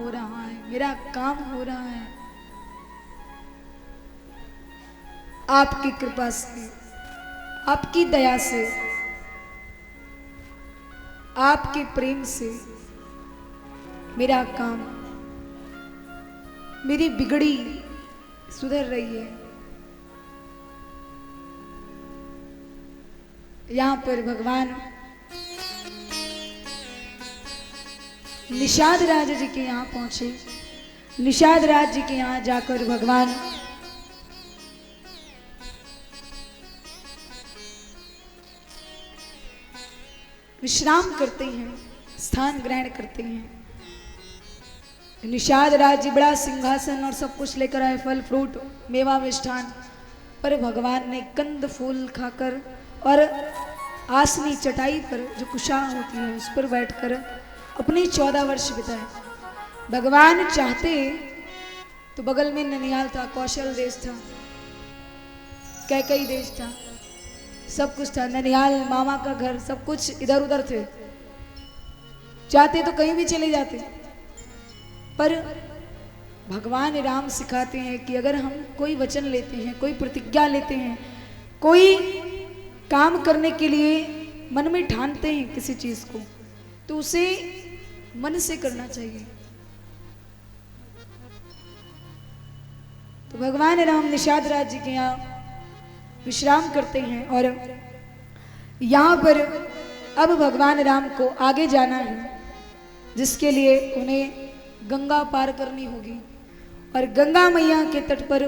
हो रहा है, मेरा काम हो रहा है आपकी कृपा से, आपकी दया से, आपके प्रेम से। मेरा काम, मेरी बिगड़ी सुधर रही है। यहां पर भगवान निषाद राज जी के यहाँ पहुंचे। निषाद राज जी के यहाँ जाकर भगवान विश्राम करते हैं, स्थान ग्रहण करते हैं। निषाद राज जी बड़ा सिंहासन और सब कुछ लेकर आए, फल फ्रूट मेवा मिष्ठान, पर भगवान ने कंद फूल खाकर और आसनी चटाई पर जो कुशा होती है उस पर बैठकर अपने 14 वर्ष बिताए। भगवान चाहते तो बगल में ननिहाल था, कौशल देश था, कैकई देश था, सब कुछ था, ननिहाल मामा का घर, सब कुछ इधर उधर थे। चाहते तो कहीं भी चले जाते, पर भगवान राम सिखाते हैं कि अगर हम कोई वचन लेते हैं, कोई प्रतिज्ञा लेते हैं, कोई काम करने के लिए मन में ठानते हैं किसी चीज को, तो उसे मन से करना चाहिए। तो भगवान राम निषाद राज जी के यहाँ विश्राम करते हैं और यहाँ पर अब भगवान राम को आगे जाना है, जिसके लिए उन्हें गंगा पार करनी होगी। और गंगा मैया के तट पर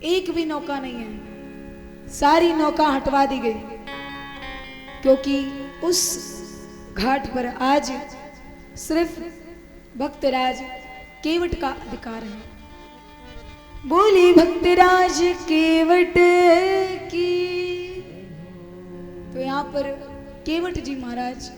एक भी नौका नहीं है, सारी नौका हटवा दी गई, क्योंकि उस घाट पर आज सिर्फ भक्तराज केवट का अधिकार है। बोली भक्तराज केवट की। तो यहाँ पर केवट जी महाराज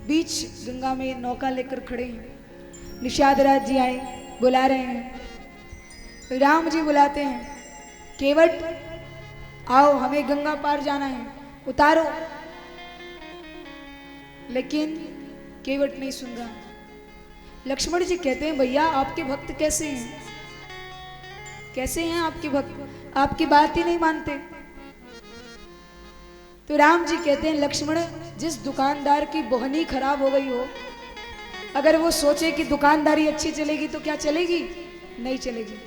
बीच गंगा में नौका लेकर खड़े हैं। निषाद राज जी आए, बुला रहे हैं, राम जी बुलाते हैं, केवट आओ हमें गंगा पार जाना है, उतारो। लेकिन केवट नहीं सुन रहा। लक्ष्मण जी कहते हैं भैया आपके भक्त कैसे हैं, कैसे हैं आपके भक्त, आपकी बात ही नहीं मानते। तो राम जी कहते हैं लक्ष्मण, जिस दुकानदार की बोहनी खराब हो गई हो, अगर वो सोचे कि दुकानदारी अच्छी चलेगी तो क्या चलेगी, नहीं चलेगी।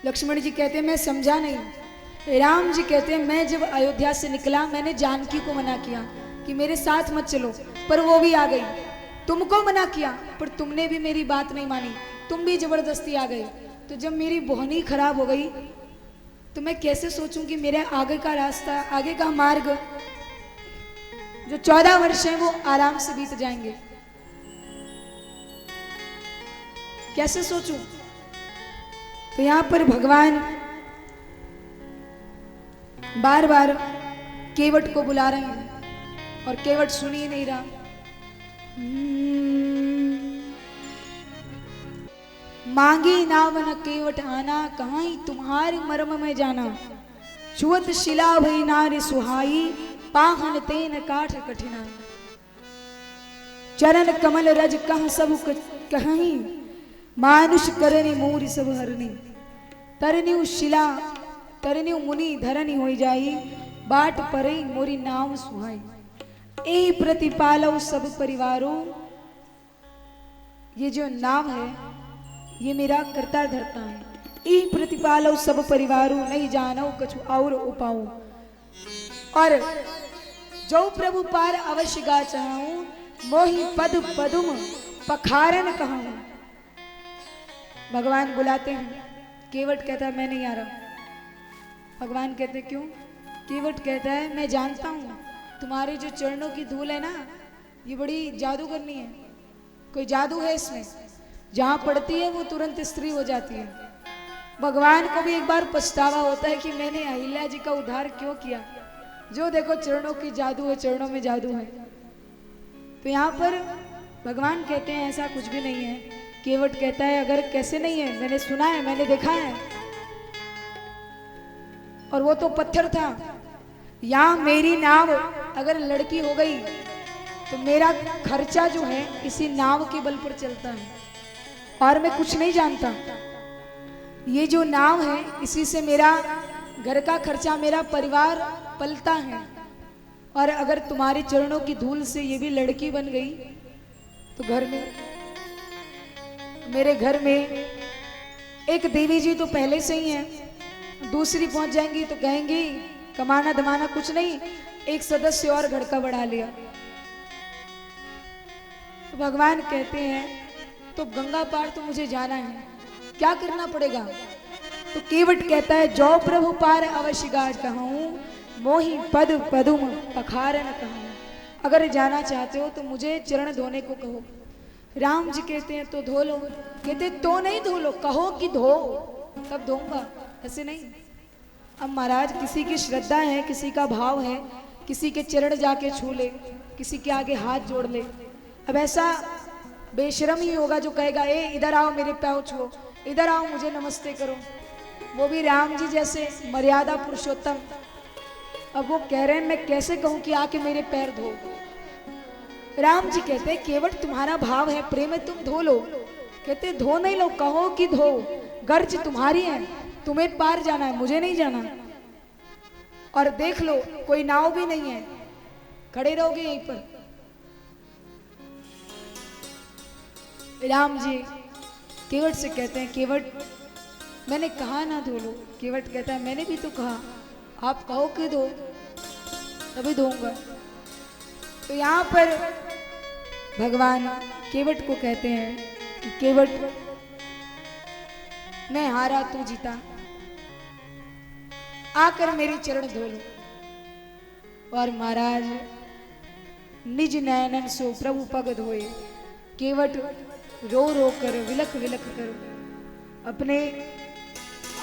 लक्ष्मण जी कहते हैं मैं समझा नहीं। राम जी कहते हैं मैं जब अयोध्या से निकला मैंने जानकी को मना किया कि मेरे साथ मत चलो, पर वो भी आ गई। तुमको मना किया पर तुमने भी मेरी बात नहीं मानी, तुम भी जबरदस्ती आ गए। तो जब मेरी बोहनी खराब हो गई तो मैं कैसे सोचूं कि मेरे आगे का रास्ता, आगे का मार्ग जो 14 वर्ष है वो आराम से बीत जाएंगे, कैसे सोचूं। तो यहां पर भगवान बार बार केवट को बुला रहे हैं और केवट सुन ही नहीं रहा। मांगी नावन केवट आना, कहाँ तुम्हारे मर्म में जाना। छुअत शिला भई नारी सुहाई, पाहन तेन काठ कठिना। चरण कमल रज कह सब कहीं, मानुष करनी मूरी सब हरनी। तरनी शिला तरनी मुनि धरनी हो जाई, बाट परई मोरी नाम सुहाई। ए प्रतिपालव सब परिवारों, ये जो नाम है ये मेरा करता धरता है। ई प्रतिपालो सब परिवारों, नहीं जानो कछु और उपाऊ। और जो प्रभु पार अवश्य गा चाहूं, मोहि पद पदुम पखारन कहूं। भगवान बुलाते हैं, केवट कहता है मैं नहीं आ रहा। भगवान कहते क्यों? केवट कहता है मैं जानता हूं तुम्हारे जो चरणों की धूल है ना, ये बड़ी जादू करनी है, कोई जादू है इसमें, जहां पड़ती है वो तुरंत स्त्री हो जाती है। भगवान को भी एक बार पछतावा होता है कि मैंने अहिल्या जी का उद्धार क्यों किया। जो देखो चरणों की जादू है, चरणों में जादू है। तो यहाँ पर भगवान कहते हैं ऐसा कुछ भी नहीं है। केवट कहता है अगर कैसे नहीं है, मैंने सुना है, मैंने देखा है, और वो तो पत्थर था। यहाँ मेरी नाव अगर लड़की हो गई तो मेरा खर्चा जो है इसी नाव के बल पर चलता है और मैं कुछ नहीं जानता। ये जो नाव है इसी से मेरा घर का खर्चा, मेरा परिवार पलता है। और अगर तुम्हारे चरणों की धूल से ये भी लड़की बन गई तो घर में, मेरे घर में एक देवी जी तो पहले से ही है, दूसरी पहुंच जाएंगी तो कहेंगी कमाना धमाना कुछ नहीं, एक सदस्य और घर का बढ़ा लिया। तो भगवान कहते हैं तो गंगा पार तो मुझे जाना है, क्या करना पड़ेगा? तो केवट कहता है जो प्रभु पार अवश्य गाज कहूं, मोहि पद पदुम पखारन कहूं। अगर जाना चाहते हो तो मुझे चरण धोने को कहो। राम जी कहते हैं तो धो लो। कहते तो नहीं धो लो, कहो कि धो, तब धोऊंगा, ऐसे नहीं। अब महाराज किसी की श्रद्धा है, किसी का भाव है, किसी के चरण जाके छू ले, किसी के आगे हाथ जोड़ ले। अब ऐसा बेशरम ही होगा जो कहेगा ए इधर आओ मेरे पैर छुओ, इधर आओ मुझे नमस्ते करो, वो भी राम जी जैसे मर्यादा पुरुषोत्तम। अब वो कह रहे हैं मैं कैसे कहूं कि आके मेरे पैर धो। राम जी कहते हैं केवट तुम्हारा भाव है, प्रेम है, तुम धो लो। कहते धो नहीं लो, कहो कि धो, गर्ज तुम्हारी है, तुम्हें पार जाना है, मुझे नहीं जाना। और देख लो कोई नाव भी नहीं है, खड़े रहोगे यहीं पर। राम जी केवट से कहते हैं केवट मैंने कहा ना धो लो। केवट कहता है मैंने भी तो कहा, आप कहो कि धो तभी धोऊंगा। तो यहाँ पर भगवान केवट को कहते हैं कि केवट मैं हारा तू जीता, आकर मेरे चरण धो लो। और महाराज निज नयनन सो प्रभु पग धोए। केवट रो रो कर विलख विलख कर अपने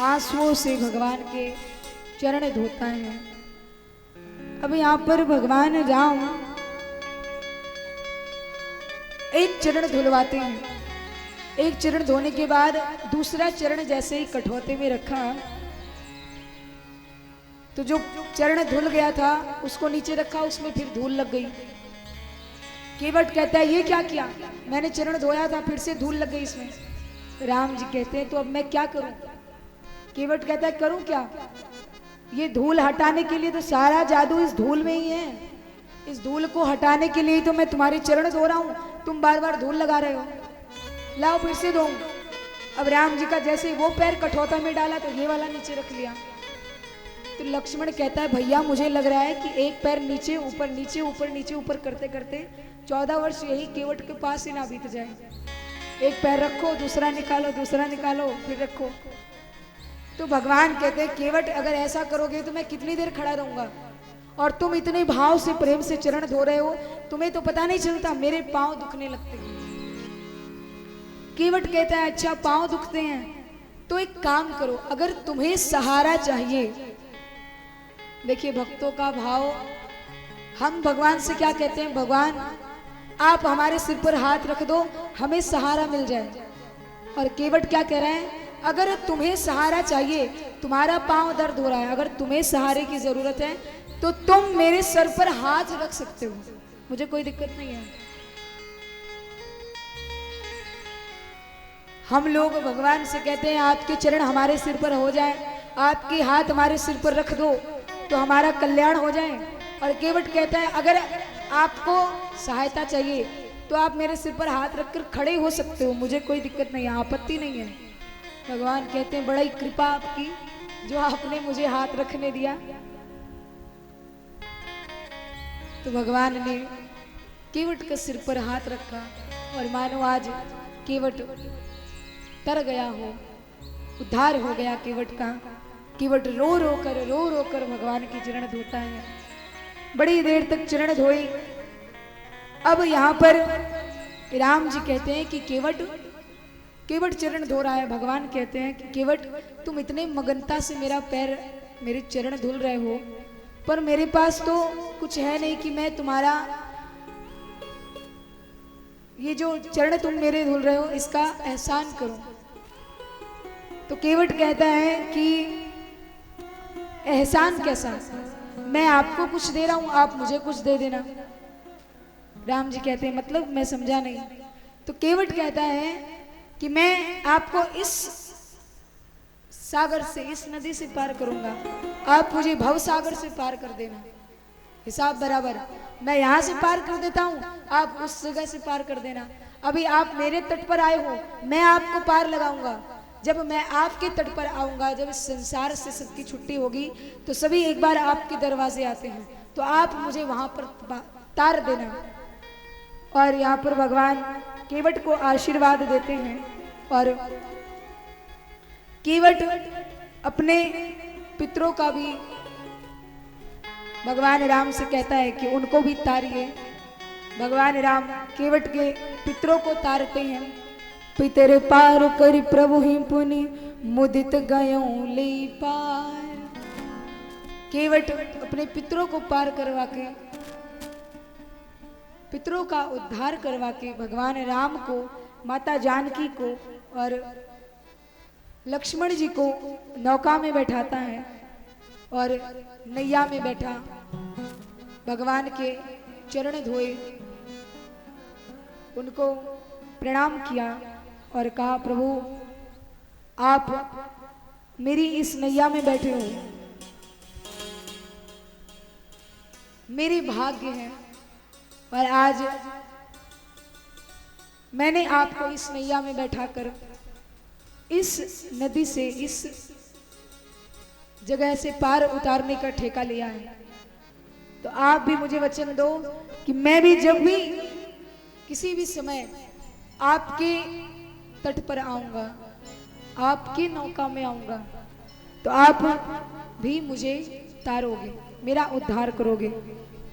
आंसुओं से भगवान के चरण धोता है। अब यहाँ पर भगवान राम एक चरण धुलवाते हैं। एक चरण धोने के बाद दूसरा चरण जैसे ही कठौते में रखा तो जो चरण धुल गया था उसको नीचे रखा, उसमें फिर धूल लग गई। केवट कहता है ये क्या किया, मैंने चरण धोया था फिर से धूल लग गई इसमें। राम जी कहते हैं तो अब मैं क्या करूं? केवट कहता है करूं क्या, ये धूल हटाने के लिए तो सारा जादू इस धूल में ही है, इस धूल को हटाने के लिए तो मैं तुम्हारे चरण धो रहा हूं, तुम बार बार धूल लगा रहे हो, लाओ फिर से धो। अब राम जी का जैसे वो पैर कठौता में डाला तो ये वाला नीचे रख लिया। तो लक्ष्मण कहता है भैया मुझे लग रहा है कि एक पैर नीचे ऊपर नीचे ऊपर नीचे ऊपर करते करते 14 वर्ष यही केवट के पास ही ना बीत जाए। एक पैर रखो, दूसरा निकालो, दूसरा निकालो, फिर रखो। तो भगवान कहते हैं केवट अगर ऐसा करोगे तो मैं कितनी देर खड़ा रहूंगा, और तुम इतने भाव से प्रेम से चरण धो रहे हो, तुम्हें तो पता नहीं चलता मेरे पांव दुखने लगते हैं। केवट कहता है अच्छा पांव दुखते हैं तो एक काम करो, अगर तुम्हें सहारा चाहिए। देखिए भक्तों का भाव, हम भगवान से क्या कहते हैं, भगवान आप हमारे सिर पर हाथ रख दो हमें सहारा मिल जाए। और केवट क्या कह रहे हैं, अगर तुम्हें सहारा चाहिए, तुम्हारा पांव दर्द हो रहा है, अगर तुम्हें सहारे की जरूरत है तो तुम मेरे सर पर हाथ रख सकते हो, मुझे कोई दिक्कत नहीं है। हम लोग भगवान से कहते हैं आपके चरण हमारे सिर पर हो जाए, आपके हाथ हमारे सिर पर रख दो तो हमारा कल्याण हो जाए। और केवट कहता है अगर आपको सहायता चाहिए तो आप मेरे सिर पर हाथ रखकर खड़े हो सकते हो, मुझे कोई दिक्कत नहीं है, आपत्ति नहीं है। भगवान कहते हैं बड़ा ही कृपा आपकी जो आपने मुझे हाथ रखने दिया। तो भगवान ने केवट के सिर पर हाथ रखा और मानो आज केवट तर गया हो, उद्धार हो गया केवट का। केवट रो रो कर भगवान की चरण धोता है, बड़ी देर तक चरण धोई। अब यहाँ पर राम जी कहते हैं कि केवट चरण धो रहा है। भगवान कहते हैं कि केवट तुम इतने मगनता से मेरा पैर मेरे चरण धुल रहे हो, पर मेरे पास तो कुछ है नहीं कि मैं तुम्हारा ये जो चरण तुम मेरे धुल रहे हो इसका एहसान करूं। तो केवट कहता है कि एहसान कैसा, मैं आपको कुछ दे रहा हूं, आप मुझे कुछ दे देना। राम जी कहते हैं मतलब मैं समझा नहीं। तो केवट कहता है कि मैं आपको इस सागर से, इस नदी से पार करूंगा, आप मुझे भव सागर से पार कर देना, हिसाब बराबर। मैं यहाँ से पार कर देता हूँ, आप उस जगह से पार कर देना। अभी आप मेरे तट पर आए हो, मैं आपको पार लगाऊंगा। जब मैं आपके तट पर आऊंगा, जब इस संसार से सबकी छुट्टी होगी, तो सभी एक बार आपके दरवाजे आते हैं, तो आप मुझे वहां पर तार देना। और यहाँ पर भगवान केवट को आशीर्वाद देते हैं, और केवट अपने पितरों का भी भगवान राम से कहता है कि उनको भी तारिए। भगवान राम केवट के पितरों को तारते हैं। पितर पार कर प्रभु ही पुनि मुदित गयों ले पार। केवट अपने पितरों को पार करवा के, पितरों का उद्धार करवा के भगवान राम को, माता जानकी को और लक्ष्मण जी को नौका में बैठाता है, और नैया में बैठा भगवान के चरण धोए, उनको प्रणाम किया और कहा प्रभु आप मेरी इस नैया में बैठे हो, मेरी भाग्य है, और आज मैंने आपको इस नैया में बैठाकर इस नदी से, इस जगह से पार उतारने का ठेका लिया है। तो आप भी मुझे वचन दो कि मैं भी जब भी किसी भी समय आपके तट पर आऊंगा, आपकी नौका में आऊंगा, तो आप भी मुझे तारोगे, मेरा उद्धार करोगे।